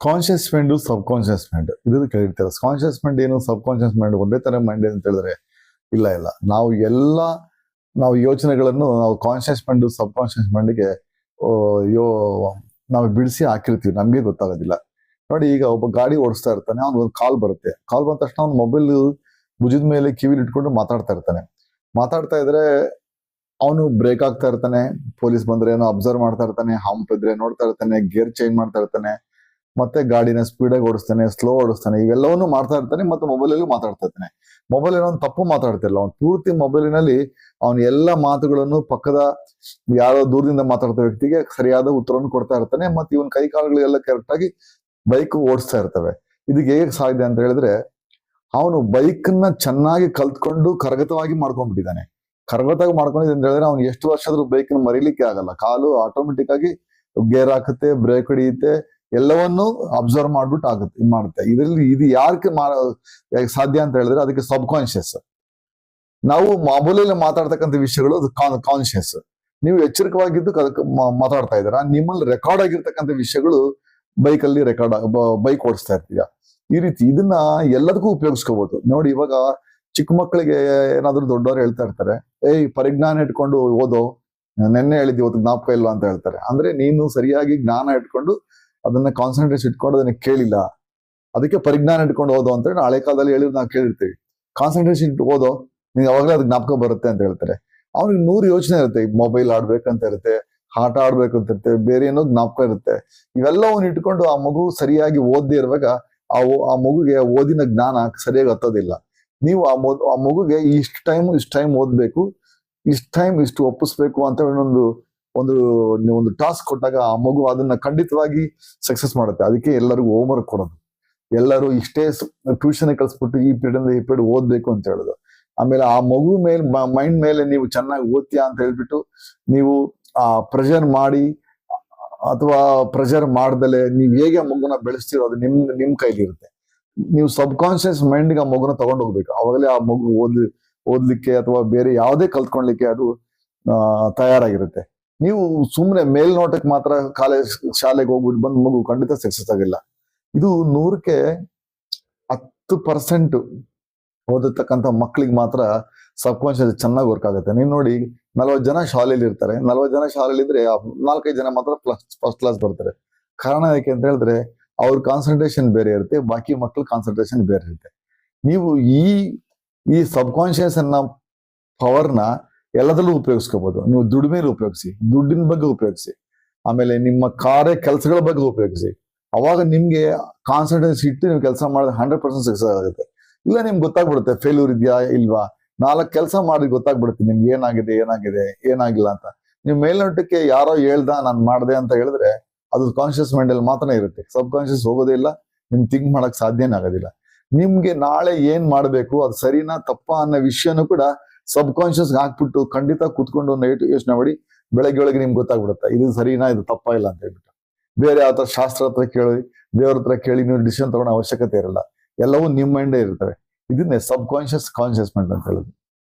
Conscious mind ಸಬ್ conscious mind ಇದು ಕೇಳಿರ್ತಾರೆ. Conscious mind ಏನು, ಸಬ್ conscious mind ಒಂದೇ ತರ ಮೈಂಡ್ ಅಂತ ಹೇಳಿದ್ರೆ ಇಲ್ಲ. ನಾವು ಯೋಚನೆಗಳನ್ನು ನಾವು ಕಾನ್ಶಿಯಸ್ ಮೈಂಡ್ ಸಬ್ ಕಾನ್ಶಿಯಸ್ ಮೈಂಡ್ಗೆ ನಾವು ಬಿಡಿಸಿ ಹಾಕಿರ್ತೀವಿ, ನಮ್ಗೆ ಗೊತ್ತಾಗೋದಿಲ್ಲ. ನೋಡಿ, ಈಗ ಒಬ್ಬ ಗಾಡಿ ಓಡಿಸ್ತಾ ಇರ್ತಾನೆ, ಅವ್ನಿಗೆ ಒಂದು ಕಾಲ್ ಬರುತ್ತೆ. ಕಾಲ್ ಬಂದ ತಕ್ಷಣ ಅವ್ನು ಮೊಬೈಲ್ ಭುಜದ ಮೇಲೆ ಕಿವಿಲಿ ಇಟ್ಕೊಂಡು ಮಾತಾಡ್ತಾ ಇದ್ರೆ ಅವನು ಬ್ರೇಕ್ ಆಗ್ತಾ ಇರ್ತಾನೆ, ಪೊಲೀಸ್ ಬಂದ್ರೆ ಏನೋ ಅಬ್ಸರ್ವ್ ಮಾಡ್ತಾ ಇರ್ತಾನೆ, ಹಂಪ್ ಇದ್ರೆ ನೋಡ್ತಾ ಇರ್ತಾನೆ, ಗೇರ್ ಚೇಂಜ್ ಮಾಡ್ತಾ ಇರ್ತಾನೆ, ಮತ್ತೆ ಗಾಡಿನ ಸ್ಪೀಡಾಗಿ ಓಡಿಸ್ತಾನೆ, ಸ್ಲೋ ಓಡಿಸ್ತಾನೆ, ಇವೆಲ್ಲವನ್ನೂ ಮಾಡ್ತಾ ಇರ್ತಾನೆ. ಮತ್ತೆ ಮೊಬೈಲಲ್ಲೂ ಮಾತಾಡ್ತಾ ಇರ್ತಾನೆ. ಮೊಬೈಲ್ ಏನೋ ತಪ್ಪು ಮಾತಾಡ್ತಿಲ್ಲ, ಅವ್ನು ಪೂರ್ತಿ ಮೊಬೈಲಿನಲ್ಲಿ ಅವನ ಎಲ್ಲ ಮಾತುಗಳನ್ನು ಪಕ್ಕದ ಯಾರೋ ದೂರದಿಂದ ಮಾತಾಡ್ತಾ ವ್ಯಕ್ತಿಗೆ ಸರಿಯಾದ ಉತ್ತರವನ್ನು ಕೊಡ್ತಾ ಇರ್ತಾನೆ. ಮತ್ತೆ ಇವನ್ ಕೈ ಕಾಲುಗಳೆಲ್ಲ ಕರೆಕ್ಟ್ ಆಗಿ ಬೈಕ್ ಓಡಿಸ್ತಾ ಇರ್ತವೆ. ಇದಕ್ಕೆ ಹೇಗೆ ಸಾಧ್ಯ ಅಂತ ಹೇಳಿದ್ರೆ, ಅವನು ಬೈಕ್ ನ ಚೆನ್ನಾಗಿ ಕಲ್ತ್ಕೊಂಡು ಕರಗತವಾಗಿ ಮಾಡ್ಕೊಂಡ್ಬಿಟ್ಟಿದ್ದಾನೆ. ಕರಗತವಾಗಿ ಮಾಡ್ಕೊಂಡಿದ್ದೆ ಅಂತ ಹೇಳಿದ್ರೆ ಅವ್ನು ಎಷ್ಟು ವರ್ಷ ಆದ್ರೂ ಬೈಕ್ ನ ಮರೀಲಿಕ್ಕೆ ಆಗಲ್ಲ. ಕಾಲು ಆಟೋಮೆಟಿಕ್ ಆಗಿ ಗೇರ್ ಹಾಕುತ್ತೆ, ಬ್ರೇಕ್ ಹಿಡಿಯುತ್ತೆ, ಎಲ್ಲವನ್ನೂ ಅಬ್ಸರ್ವ್ ಮಾಡ್ಬಿಟ್ಟು ಮಾಡುತ್ತೆ. ಇದು ಯಾಕೆ ಸಾಧ್ಯ ಅಂತ ಹೇಳಿದ್ರೆ ಅದಕ್ಕೆ ಸಬ್ ಕಾನ್ಶಿಯಸ್. ನಾವು ಮಾಮೂಲಿ ಮಾತಾಡ್ತಕ್ಕಂಥ ವಿಷಯಗಳು ಅದು ಕಾನ್ಶಿಯಸ್. ನೀವು ಎಚ್ಚರಿಕವಾಗಿದ್ದು ಮಾತಾಡ್ತಾ ಇದ್ದೀರಾ, ನಿಮ್ಮಲ್ಲಿ ರೆಕಾರ್ಡ್ ಆಗಿರ್ತಕ್ಕಂಥ ವಿಷಯಗಳು ಬೈಕಲ್ಲಿ ಬೈಕ್ ಓಡಿಸ್ತಾ ಇರ್ತೀಯ. ಈ ರೀತಿ ಇದನ್ನ ಎಲ್ಲದಕ್ಕೂ ಉಪಯೋಗಿಸ್ಕೋಬಹುದು. ನೋಡಿ, ಇವಾಗ ಚಿಕ್ಕ ಮಕ್ಕಳಿಗೆ ಏನಾದ್ರು ದೊಡ್ಡವರು ಹೇಳ್ತಾ ಇರ್ತಾರೆ, ಪರಿಜ್ಞಾನ ಇಟ್ಕೊಂಡು ಓದೋ, ನೆನ್ನೆ ಹೇಳಿದ್ವಿ ಇವತ್ತು ಜ್ಞಾಪಕ ಇಲ್ಲ ಅಂತ ಹೇಳ್ತಾರೆ. ಅಂದ್ರೆ ನೀನು ಸರಿಯಾಗಿ ಜ್ಞಾನ ಇಟ್ಕೊಂಡು ಅದನ್ನ ಕಾನ್ಸಂಟ್ರೇಷನ್ ಇಟ್ಕೊಂಡು ಅದನ್ನ ಕೇಳಿಲ್ಲ, ಅದಕ್ಕೆ ಪರಿಜ್ಞಾನ ಇಟ್ಕೊಂಡು ಓದೋ ಅಂತ ಹೇಳಿ ಹಳೆ ಕಾಲದಲ್ಲಿ ಹೇಳಿದ್ ನಾವು ಕೇಳಿರ್ತೀವಿ. ಕಾನ್ಸಂಟ್ರೇಷನ್ ಇಟ್ಟು ಓದೋ, ನಿಂಗೆ ಅವಾಗಲೇ ಅದು ಜ್ಞಾಪಕ ಬರುತ್ತೆ ಅಂತ ಹೇಳ್ತಾರೆ. ಅವ್ನಿಗೆ 100 ಯೋಚನೆ ಇರುತ್ತೆ, ಮೊಬೈಲ್ ಆಡ್ಬೇಕಂತ ಇರುತ್ತೆ, ಆಟ ಆಡ್ಬೇಕು ಅಂತ ಇರುತ್ತೆ, ಬೇರೆ ಏನೋ ಜ್ಞಾಪಕ ಇರುತ್ತೆ. ಇವೆಲ್ಲವನ್ನು ಇಟ್ಕೊಂಡು ಆ ಮಗು ಸರಿಯಾಗಿ ಓದದೇ ಇರುವಾಗ ಆ ಮಗುಗೆ ಓದಿನ ಜ್ಞಾನ ಸರಿಯಾಗಿ ಹತ್ತೋದಿಲ್ಲ. ನೀವು ಆ ಮಗುಗೆ ಇಷ್ಟು ಟೈಮ್ ಓದ್ಬೇಕು, ಇಷ್ಟು ಒಪ್ಪಿಸ್ಬೇಕು ಅಂತ ಒಂದು ಟಾಸ್ಕ್ ಕೊಟ್ಟಾಗ ಆ ಮಗು ಅದನ್ನ ಖಂಡಿತವಾಗಿ ಸಕ್ಸಸ್ ಮಾಡುತ್ತೆ. ಅದಕ್ಕೆ ಎಲ್ಲರಿಗೂ ಹೋಮ್ವರ್ಕ್ ಕೊಡೋದು, ಎಲ್ಲರೂ ಇಷ್ಟೇ ಟ್ಯೂಷನ್ ಕಳಿಸ್ಬಿಟ್ಟು ಈ ಪೀರಿಯಡ್ ಓದ್ಬೇಕು ಅಂತ ಹೇಳೋದು. ಆಮೇಲೆ ಆ ಮಗು ಮೈಂಡ್ ಮೇಲೆ ನೀವು ಚೆನ್ನಾಗಿ ಓದ್ತೀಯಾ ಅಂತ ಹೇಳ್ಬಿಟ್ಟು ನೀವು ಆ ಪ್ರೆಷರ್ ಮಾಡಿ ಅಥವಾ ಪ್ರೆಷರ್ ಮಾಡ್ದಲೆ ನೀವು ಹೇಗೆ ಮಗುನ ಬೆಳೆಸ್ತೀರೋ ಅದು ನಿಮ್ ಕೈಲಿ ಇರುತ್ತೆ. ನೀವು ಸಬ್ ಕಾನ್ಶಿಯಸ್ ಮೈಂಡ್ಗೆ ಆ ಮಗುನ ತಗೊಂಡು ಹೋಗ್ಬೇಕು. ಅವಾಗಲೇ ಆ ಮಗು ಓದ್ಲಿಕ್ಕೆ ಅಥವಾ ಬೇರೆ ಯಾವುದೇ ಕಲ್ತ್ಕೊಳ್ಲಿಕ್ಕೆ ಅದು ತಯಾರಾಗಿರುತ್ತೆ. ನೀವು ಸುಮ್ಮನೆ ಮೇಲ್ನೋಟಕ್ಕೆ ಮಾತ್ರ ಶಾಲೆಗೆ ಹೋಗ್ಬಿಟ್ಟು ಬಂದ್ ಮಗು ಖಂಡಿತ ಸಕ್ಸಸ್ ಆಗಿಲ್ಲ. ಇದು 100ಕ್ಕೆ 10% ಓದತಕ್ಕಂಥ ಮಕ್ಳಿಗೆ ಮಾತ್ರ ಸಬ್ ಕಾನ್ಶಿಯಸ್ ಚೆನ್ನಾಗಿ ವರ್ಕ್ ಆಗುತ್ತೆ. ನೀವ್ ನೋಡಿ, 40 ಜನ ಶಾಲೆಯಲ್ಲಿ ಇರ್ತಾರೆ, 40 ಜನ ಶಾಲೆಯಲ್ಲಿ ಇದ್ರೆ 4-5 ಜನ ಮಾತ್ರ ಫಸ್ಟ್ ಕ್ಲಾಸ್ ಬರ್ತಾರೆ. ಕಾರಣ ಯಾಕೆ ಅಂತ ಹೇಳಿದ್ರೆ ಅವ್ರ ಕಾನ್ಸಂಟ್ರೇಷನ್ ಬೇರೆ ಇರುತ್ತೆ, ಬಾಕಿ ಮಕ್ಳ ಕಾನ್ಸಂಟ್ರೇಷನ್ ಬೇರೆ ಇರುತ್ತೆ. ನೀವು ಈ ಸಬ್ ಕಾನ್ಶಿಯಸ್ ಪವರ್ನ ಎಲ್ಲದರಲ್ಲೂ ಉಪಯೋಗಿಸ್ಕೋಬಹುದು. ನೀವು ದುಡಿಮೆಲಿ ಉಪಯೋಗಿಸಿ, ದುಡ್ಡಿನ ಬಗ್ಗೆ ಉಪಯೋಗಿಸಿ, ಆಮೇಲೆ ನಿಮ್ಮ ಕೆಲಸಗಳ ಬಗ್ಗೆ ಉಪಯೋಗಿಸಿ. ಅವಾಗ ನಿಮ್ಗೆ ಕಾನ್ಸಂಟ್ರೇಷನ್ ಇಟ್ಟು ನೀವು ಕೆಲಸ ಮಾಡಿದ್ರೆ 100% ಸಕ್ಸಸ್ ಆಗುತ್ತೆ. ಇಲ್ಲ ನಿಮ್ಗೆ ಗೊತ್ತಾಗ್ಬಿಡುತ್ತೆ ಫೇಲ್ಯೂರ್ ಇದೆಯಾ ಇಲ್ವಾ, 4 ಕೆಲಸ ಮಾಡಿ ಗೊತ್ತಾಗ್ಬಿಡುತ್ತೆ ನಿಮ್ಗೆ ಏನಾಗಿಲ್ಲ ಅಂತ. ನೀವು ಮೇಲ್ನೋಟಕ್ಕೆ ಯಾರೋ ಹೇಳ್ದ ನಾನು ಮಾಡ್ದೆ ಅಂತ ಹೇಳಿದ್ರೆ ಅದು ಕಾನ್ಶಿಯಸ್ ಮೈಂಡ್ ಅಲ್ಲಿ ಮಾತ್ರ ಇರುತ್ತೆ, ಸಬ್ ಕಾನ್ಶಿಯಸ್ ಹೋಗೋದೇ ಇಲ್ಲ, ನಿಮ್ ಥಿಂಕ್ ಮಾಡಕ್ ಸಾಧ್ಯನೇ ಆಗೋದಿಲ್ಲ. ನಿಮ್ಗೆ ನಾಳೆ ಏನ್ ಮಾಡ್ಬೇಕು, ಅದು ಸರಿನಾ ತಪ್ಪಾ ಅನ್ನೋ ವಿಷಯನೂ ಕೂಡ ಸಬ್ ಕಾನ್ಶಿಯಸ್ ಹಾಕ್ಬಿಟ್ಟು ಖಂಡಿತ ಕುತ್ಕೊಂಡು ನೈಟ್ ಯೋಚನೆ ಮಾಡಿ ಬೆಳಗ್ಗೆ ಒಳಗೆ ನಿಮ್ಗೆ ಗೊತ್ತಾಗ್ಬಿಡುತ್ತೆ ಇದು ಸರಿನಾ ಇದು ತಪ್ಪಾ ಇಲ್ಲ ಅಂತ ಹೇಳ್ಬಿಟ್ಟು. ಬೇರೆ ಯಾವ ಶಾಸ್ತ್ರ ಹತ್ರ ಕೇಳಿ ದೇವ್ರ ಹತ್ರ ಕೇಳಿ ನೀವು ಡಿಸಿಷನ್ ತಗೊಳ್ಳೋ ಅವಶ್ಯಕತೆ ಇರಲ್ಲ, ಎಲ್ಲವೂ ನಿಮ್ಮ ಮೈಂಡೇ ಇರ್ತವೆ. ಇದನ್ನೇ ಸಬ್ ಕಾನ್ಶಿಯಸ್ ಮೈಂಡ್ ಅಂತ ಹೇಳೋದು.